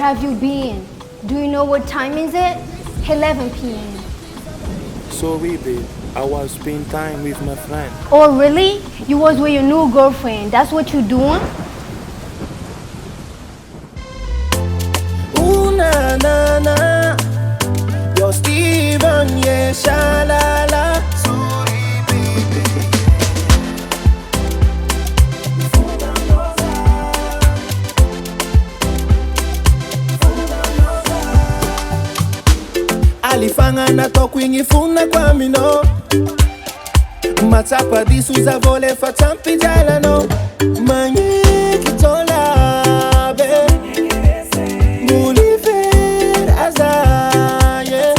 have you been? Do you know what time is it? 11 p.m. Sorry, babe. I was spending time with my friend. Oh, really? You was with your new girlfriend. That's what you doing? Ooh, na, na, na. Yo, Steven, yeah, shalala. Sorry, baby. Alifanga na tokwingifuna kwa mino matsapa disuza vole fatampi jala no manye kitola be mulifer azaye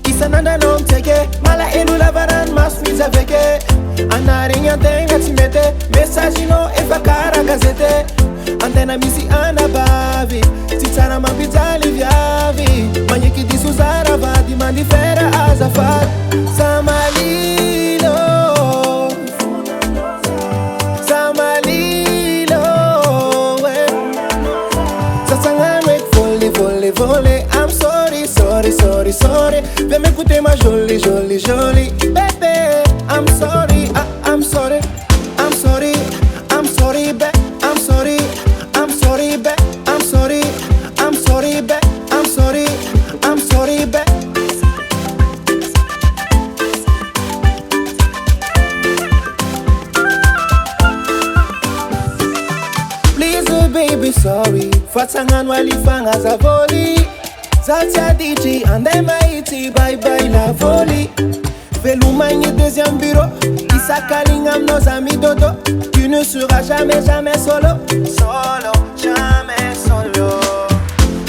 isananda no mteke mala elu lavaran maswiza veke anarinha tenga timete message no efakara gazete antena misi anabavi titara mapitali vyavi manyeki disuzara vadi mandifera azafat samalilo samalilo sasanganwek vole vole vole I'm sorry sorry sorry sorry vem écouter ma jolie jolie jolie bébé I'm sorry I'm sorry I'm sorry I'm sorry baby I'm sorry, I'm sorry, babe. I'm sorry, I'm sorry, babe. I'm sorry, I'm sorry, babe. Please, oh baby, sorry. Fatangan walifanga za voli. Zatia DJ and MIT, bye bye la volley. Veloumagné deuxième bureau. Isakalingam nos amis dodo. Tu ne seras jamais, jamais solo. Solo, jamais solo.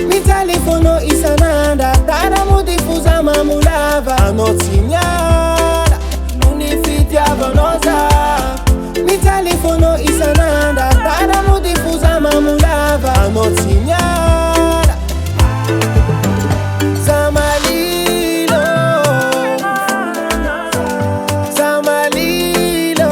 Mi telefono isananda. Tada mudifuza mamulava. Anotinyala. Munifiti abonoza. Mi telefono isananda. Tada mudifuza mamulava. Anotinyala. Samalilo. Samalilo.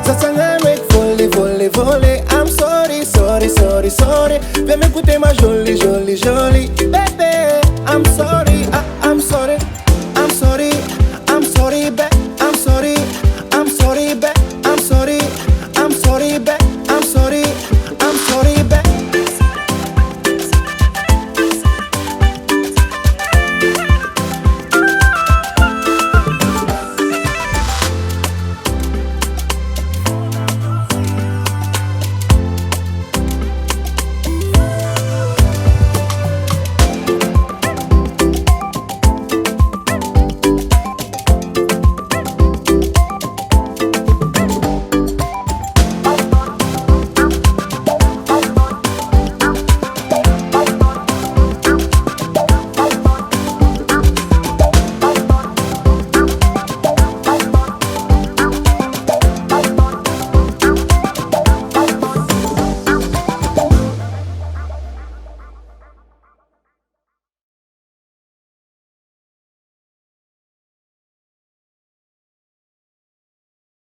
Sasanganwek vole vole vole. I'm sorry, sorry, sorry, sorry. Vem écouter ma jolie.